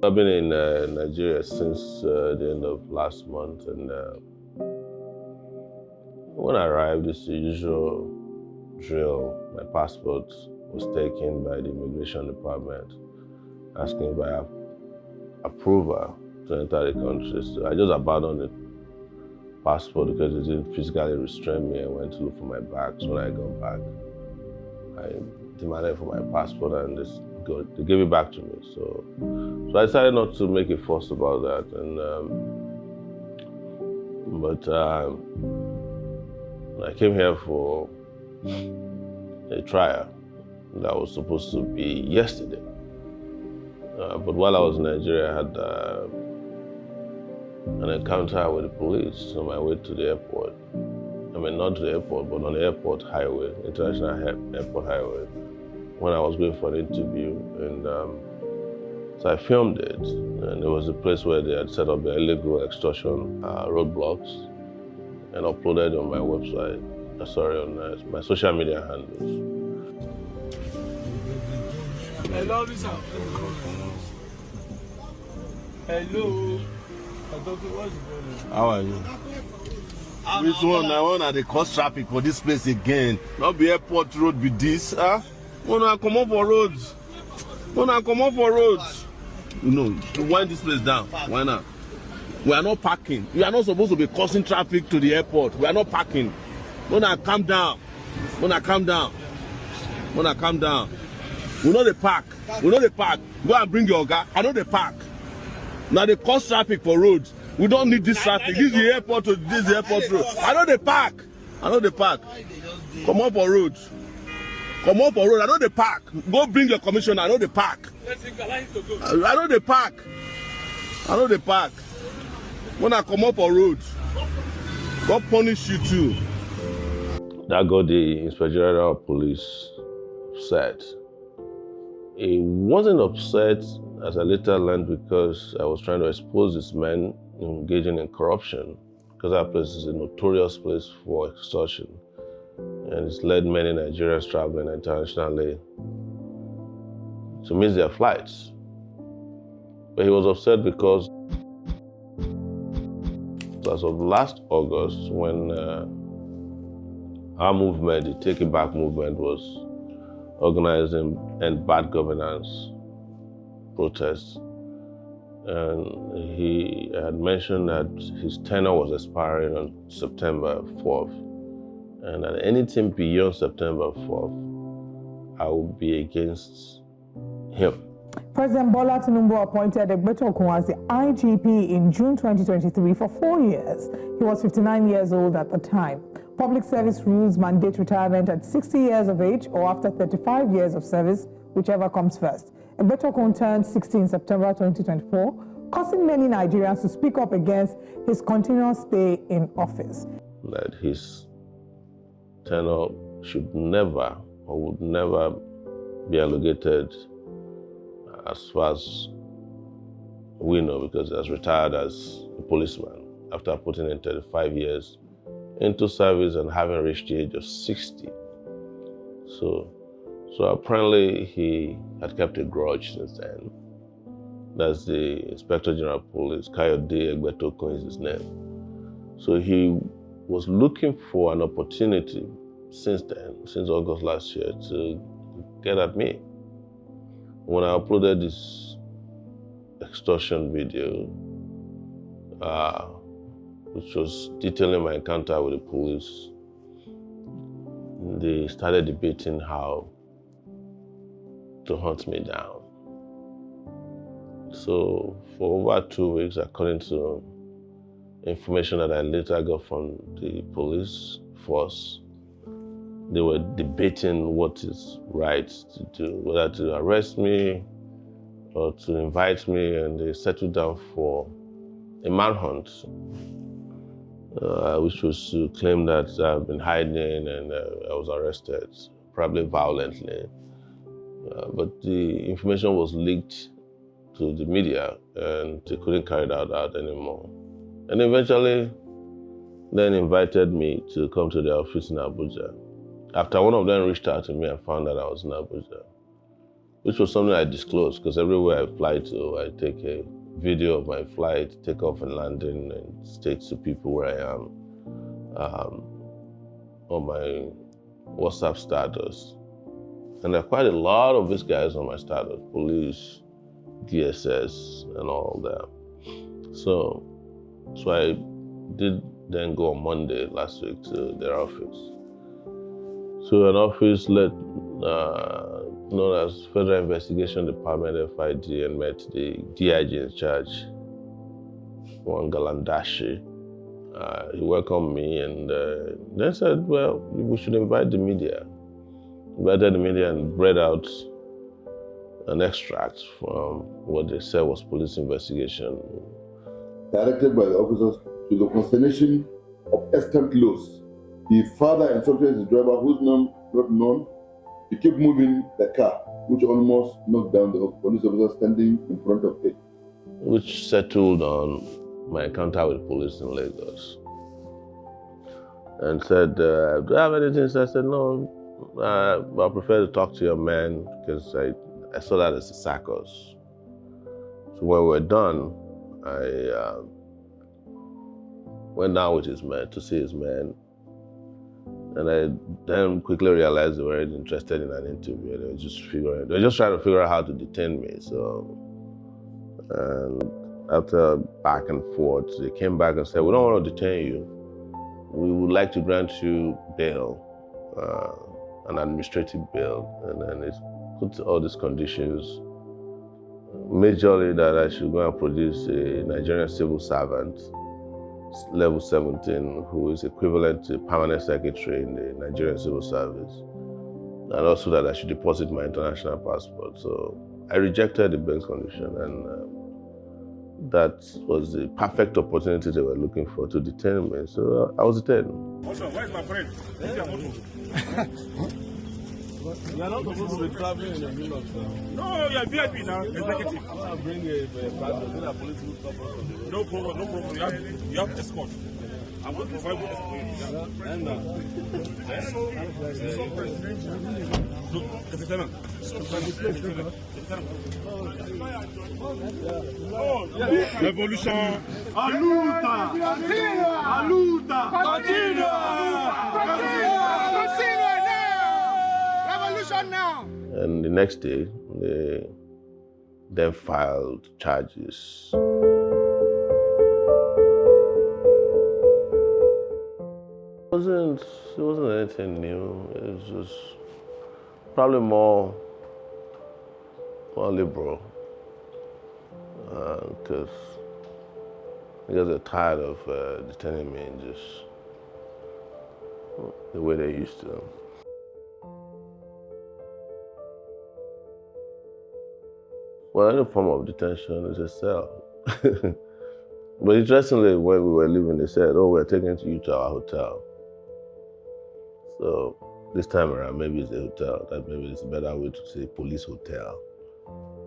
I've been in Nigeria since the end of last month, and when I arrived, it's the usual drill. My passport was taken by the immigration department, asking if I have approval to enter the country. So I just abandoned the passport because it didn't physically restrain me. I went to look for my bags. When I got back, I demanded for my passport, and they gave it back to me. So I decided not to make a fuss about that. But I came here for a trial that was supposed to be yesterday. But while I was in Nigeria, I had an encounter with the police on my way to the airport. I mean, not to the airport, but on the airport highway, International Airport Highway, when I was going for an interview. And so I filmed it, and it was a place where they had set up the illegal extortion roadblocks and uploaded on my website, on my social media handles. Hello, sir. Hello. How are you? Which one? I want to cause traffic for this place again. Not be airport road be this, huh? Wanna come up for roads? Wanna come up for roads? No, wind this place down. Why not? We are not parking. We are not supposed to be causing traffic to the airport. We are not parking. Wanna calm down. Wanna calm down. Wanna calm down. We know the park. We know the park. Go and bring your guy. I know the park. Now they cause traffic for roads. We don't need this traffic. This is the airport road. This is the airport road. I know the park. I know the park. Come on for roads. Come on for road. I know the park. Go bring your commissioner. I know the park. I know the park. I know the park. When I come up for roads, God punish you too. That got the Inspector General of Police upset. He wasn't upset, as I later learned, because I was trying to expose this man engaging in corruption, because that place is a notorious place for extortion, and it's led many Nigerians traveling internationally to miss their flights. But he was upset because as of last August, when our movement, the Take It Back movement, was organizing and bad governance protests, and he had mentioned that his tenure was expiring on September 4th, and that anything beyond September 4th, I would be against him. President Bola Tinubu appointed Egbetokun as the IGP in June 2023 for 4 years. He was 59 years old at the time. Public service rules mandate retirement at 60 years of age or after 35 years of service, whichever comes first. Egbetokun turned 60 in September 2024, causing many Nigerians to speak up against his continuous stay in office. That his tenure should never or would never be allocated as far as we know, because he has retired as a policeman after putting in 35 years into service and having reached the age of 60. So apparently he had kept a grudge since then. That's the Inspector General of Police, Kayode Egbetokun is his name. So he was looking for an opportunity since then, since August last year, to get at me. When I uploaded this extortion video, which was detailing my encounter with the police, they started debating how to hunt me down. So for over 2 weeks, according to information that I later got from the police force, they were debating what is right to do, whether to arrest me or to invite me, and they settled down for a manhunt, which was to claim that I've been hiding and I was arrested, probably violently. But the information was leaked to the media and they couldn't carry that out anymore. And eventually, then invited me to come to their office in Abuja. After one of them reached out to me and found that I was in Abuja. which was something I disclosed because everywhere I fly to, I take a video of my flight, take off and landing, and state to people where I am on my WhatsApp status. And there are quite a lot of these guys on my status, police, DSS, and all that. So I did then go on Monday last week to their office. So an office known as Federal Investigation Department, FID, and met the DIG in charge, one Galandashi. He welcomed me and then said, well, we should invite the media. Invited the media and read out an extract from what they said was police investigation. Directed by the officers to the consternation of extant loss. The father instructed his driver, whose name not known, to keep moving the car, which almost knocked down the police officer standing in front of it. Which settled on my encounter with police in Lagos. And said, do you have anything? So I said, no, I prefer to talk to your man because I saw that as a circus. So when we were done, I went down with his man to see his man. And I then quickly realized they weren't interested in an interview. They were just trying to figure out how to detain me. So, and after back and forth, they came back and said, we don't want to detain you. We would like to grant you bail, an administrative bail. And then it put all these conditions, majorly that I should go and produce a Nigerian civil servant, level 17, who is equivalent to permanent secretary in the Nigerian civil service, and also that I should deposit my international passport. So I rejected the bail condition, and that was the perfect opportunity they were looking for to detain me. So I was detained. Where's my friend? You are not supposed to be traveling in the middle of town. No, you are VIP now. Executive. I'll bring a passport so that police will stop us. No problem, no problem. You have escort. I'm going to provide you escort. And Revolution. Aluta! Aluta! Continua! Now. And the next day, they then filed charges. It wasn't anything new. It was just probably more liberal, because they're tired of detaining me and just the way they used to. Well, any form of detention is a cell. But interestingly, when we were leaving, they said, oh, we're taking you to our hotel. So this time around, maybe it's a hotel. That maybe it's a better way to say police hotel.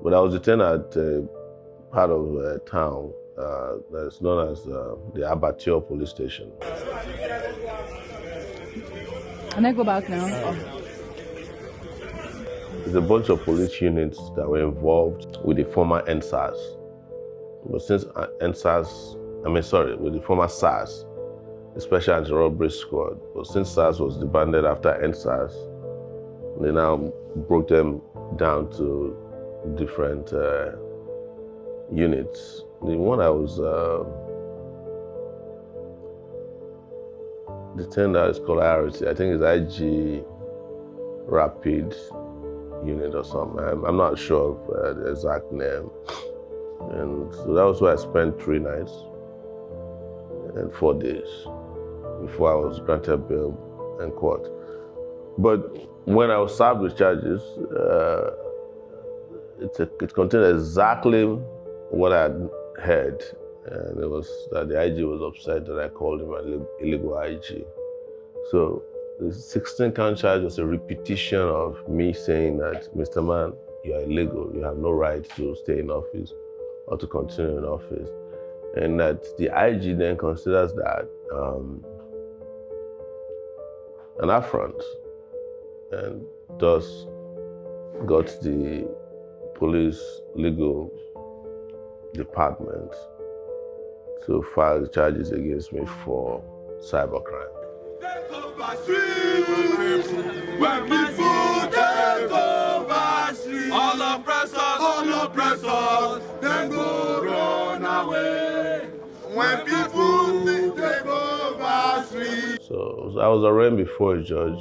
But I was detained at part of town that's known as the Abattoir police station. Can I go back now? There's a bunch of police units that were involved with the former NSAS. But since with the former SARS, the Special Anti-Robbery Squad. But since SARS was disbanded after NSAS, they now broke them down to different units. The one I was detained at is called IRC. I think it's IG Rapid Unit or something. I'm not sure of the exact name. And so that was where I spent 3 nights and 4 days before I was granted bail in court. But when I was served with charges, it contained exactly what I had heard. And it was that the IG was upset that I called him an illegal IG. So the 16-count charge was a repetition of me saying that, Mr. Man, you are illegal. You have no right to stay in office or to continue in office. And that the IG then considers that an affront, and thus got the police legal department to file the charges against me for cybercrime. When people take over street, all oppressors, then go run away. When people take over street. So I was arraigned before a judge.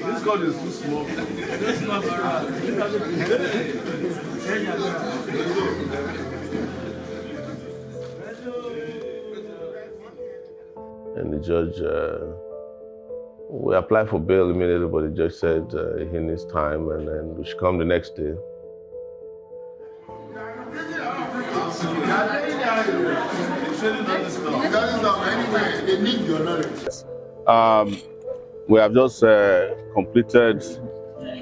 This God is too small. And the judge, we applied for bail immediately, but the judge said he needs time and then we should come the next day. We have just completed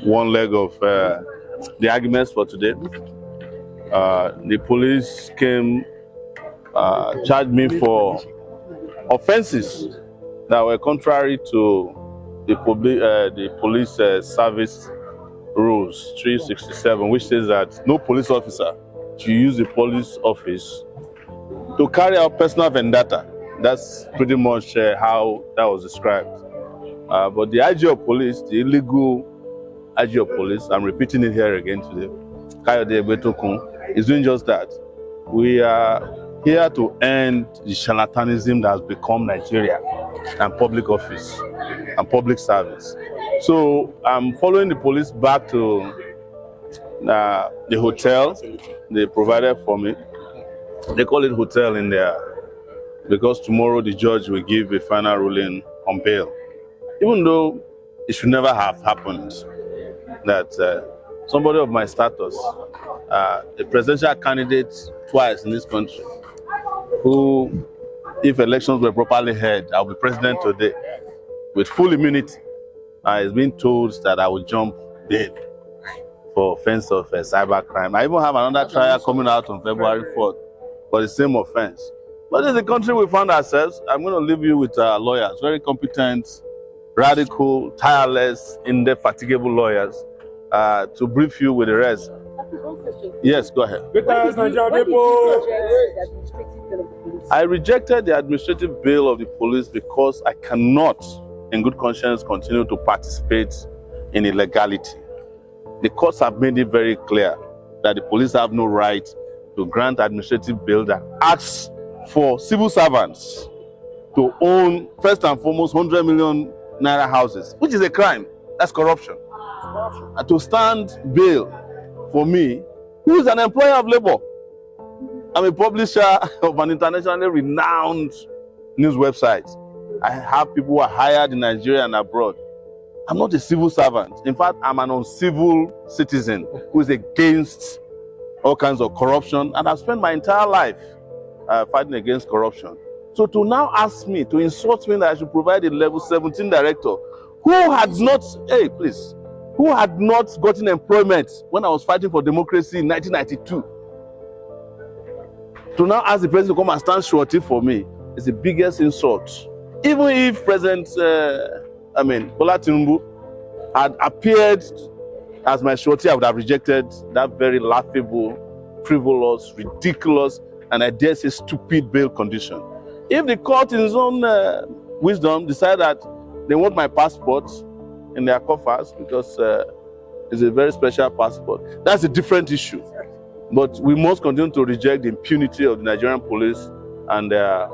one leg of the arguments for today. The police came, charged me for offenses that were contrary to the police service rules 367, which says that no police officer should use the police office to carry out personal vendetta. That's pretty much how that was described. But the IG of police, the illegal IG of police, I'm repeating it here again today, Kayode Egbetokun, is doing just that. We are here to end the charlatanism that has become Nigeria and public office and public service. So I'm following the police back to the hotel they provided for me. They call it hotel in there because tomorrow the judge will give a final ruling on bail. Even though it should never have happened that somebody of my status, a presidential candidate twice in this country, who, if elections were properly held, I'll be president today with full immunity, is being told that I will jump bail for offense of cybercrime. I even have another trial coming out on February 4th for the same offense. But this is the country we found ourselves. I'm going to leave you with lawyers, very competent, radical, tireless, indefatigable lawyers to brief you with the rest. Yes, go ahead. I rejected the administrative bail of the police because I cannot, in good conscience, continue to participate in illegality. The courts have made it very clear that the police have no right to grant administrative bail that asks for civil servants to own, first and foremost, 100 million naira houses, which is a crime. That's corruption. And to stand bail for me, who is an employer of labor. I'm a publisher of an internationally renowned news website. I have people who are hired in Nigeria and abroad. I'm not a civil servant. In fact, I'm an uncivil citizen who is against all kinds of corruption, and I've spent my entire life fighting against corruption. So to now ask me, to insult me that I should provide a level 17 director who had not, who had not gotten employment when I was fighting for democracy in 1992, to now ask the president to come and stand surety for me is the biggest insult. Even if President Bola Tinubu had appeared as my surety, I would have rejected that very laughable, frivolous, ridiculous, and I dare say stupid bail condition. If the court in its own wisdom decide that they want my passport in their coffers because it's a very special passport, that's a different issue. But we must continue to reject the impunity of the Nigerian police and their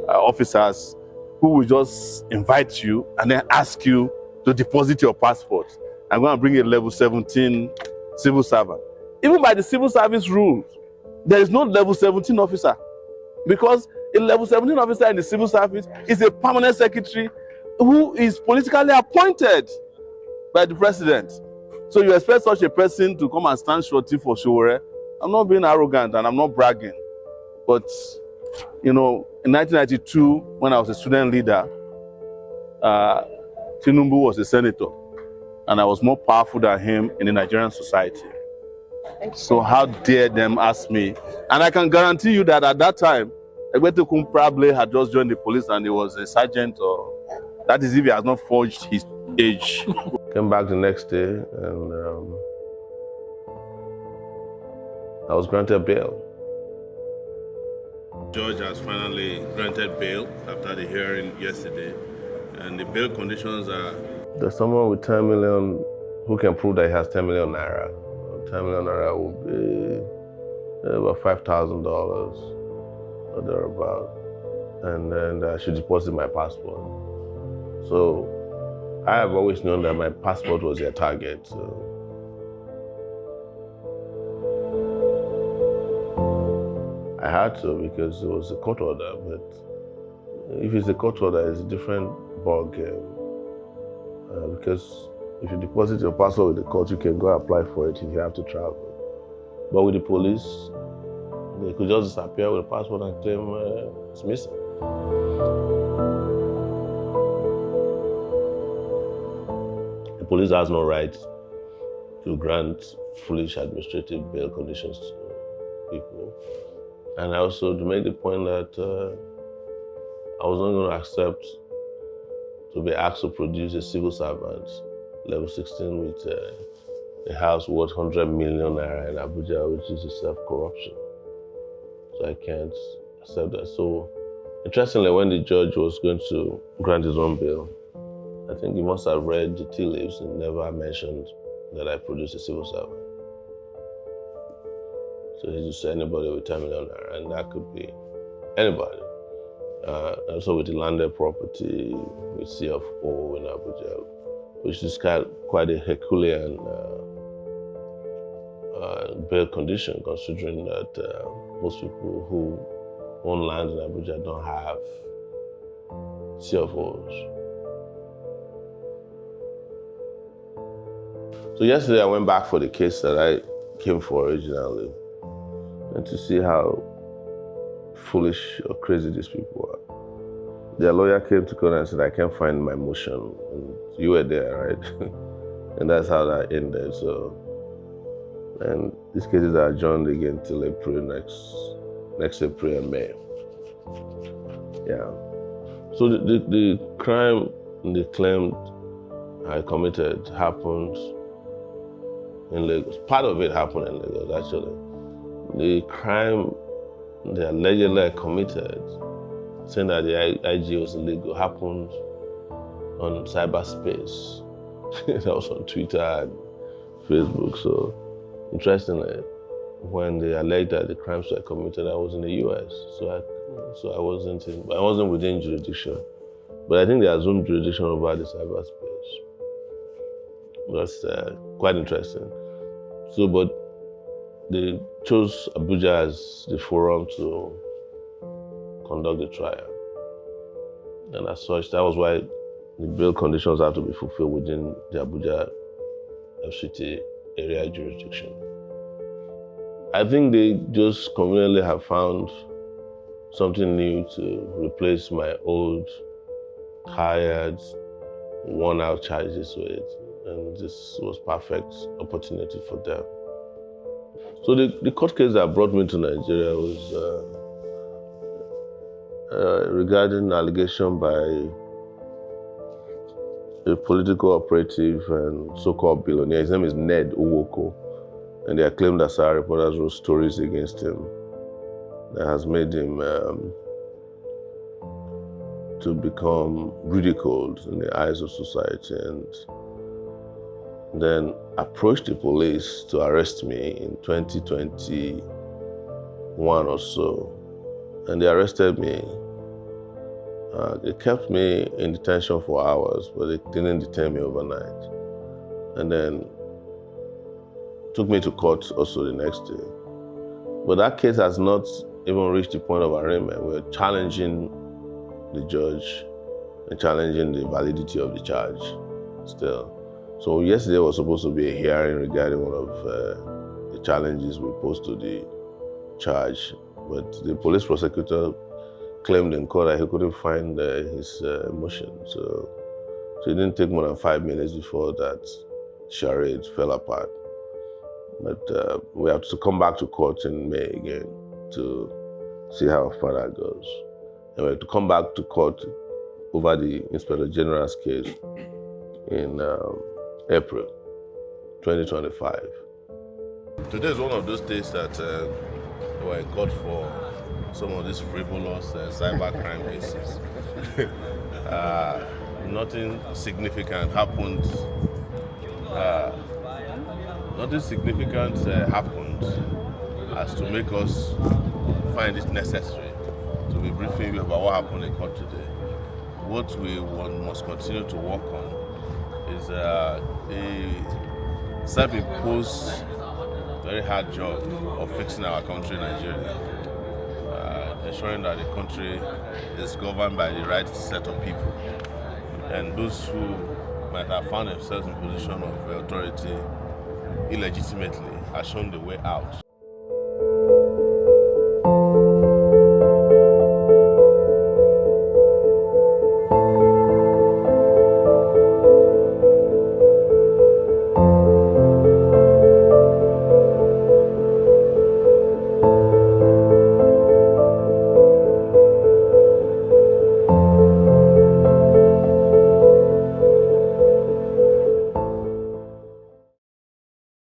officers who will just invite you and then ask you to deposit your passport. I'm going to bring a level 17 civil servant. Even by the civil service rules, there is no level 17 officer, because a level 17 officer in the civil service is a permanent secretary who is politically appointed by the president. So you expect such a person to come and stand surety for Sowore? I'm not being arrogant and I'm not bragging. But, you know, in 1992, when I was a student leader, Tinubu was a senator, and I was more powerful than him in the Nigerian society. So how dare them ask me? And I can guarantee you that at that time, Egbetokun probably had just joined the police and he was a sergeant, or that is if he has not forged his age. Came back the next day and I was granted bail. The judge has finally granted bail after the hearing yesterday, and the bail conditions are... There's someone with 10 million who can prove that he has 10 million naira. 10 million naira will be about $5,000 or thereabout. And then I should deposit my passport. So I have always known that my passport was their target. So. I had to because it was a court order, but if it's a court order, it's a different ball game. Because if you deposit your passport with the court, you can go apply for it if you have to travel. But with the police, they could just disappear with a passport and claim it's missing. The police has no right to grant foolish administrative bail conditions to people. And I also to make the point that I was not going to accept to be asked to produce a civil servant, level 16, with a house worth 100 million naira in Abuja, which is a self-corruption. So I can't accept that. So interestingly, when the judge was going to grant his own bail, I think he must have read the tea leaves and never mentioned that I produced a civil servant. So he just said anybody with 10 million naira, and that could be anybody. Also with the landed property with CFO in Abuja, which is quite a Herculean bail condition, considering that most people who own land in Abuja don't have CFOs. So yesterday I went back for the case that I came for originally, and to see how foolish or crazy these people are. Their lawyer came to court and said, I can't find my motion. And you were there, right? And that's how that ended. So, and these cases are adjourned again till April next April and May. Yeah. So the crime they claimed I committed happened in Lagos. Part of it happened in Lagos, actually. The crime they allegedly committed, saying that the IG was illegal, happened on cyberspace. That was on Twitter and Facebook. So, interestingly, when they alleged that the crimes were committed, I was in the US. So I wasn't within jurisdiction. But I think they assumed jurisdiction over the cyberspace. That's quite interesting. So, but they chose Abuja as the forum to conduct the trial. And as such, that was why the bail conditions have to be fulfilled within the Abuja FCT area jurisdiction. I think they just conveniently have found something new to replace my old, tired, worn-out charges with. And this was perfect opportunity for them. So the court case that brought me to Nigeria was regarding allegation by a political operative and so-called billionaire. His name is Ned Nwoko, and they claimed that Sowore reporters wrote stories against him that has made him to become ridiculed in the eyes of society, and then approached the police to arrest me in 2021 or so. And they arrested me. They kept me in detention for hours, but they didn't detain me overnight. And then took me to court also the next day. But that case has not even reached the point of arraignment. We're challenging the judge and challenging the validity of the charge still. So yesterday was supposed to be a hearing regarding one of the challenges we posed to the charge, but the police prosecutor claimed in court that he couldn't find his motion. So it didn't take more than 5 minutes before that charade fell apart. But we have to come back to court in May again to see how far that goes. And we have to come back to court over the Inspector General's case in April 2025. Today is one of those days that we're in court for some of these frivolous cybercrime cases. Nothing significant happened. Nothing significant happened as to make us find it necessary to be briefing you about what happened in court today. What we must continue to work on is a self-imposed, very hard job of fixing our country, Nigeria. Ensuring that the country is governed by the right set of people. And those who might have found themselves in position of authority illegitimately are shown the way out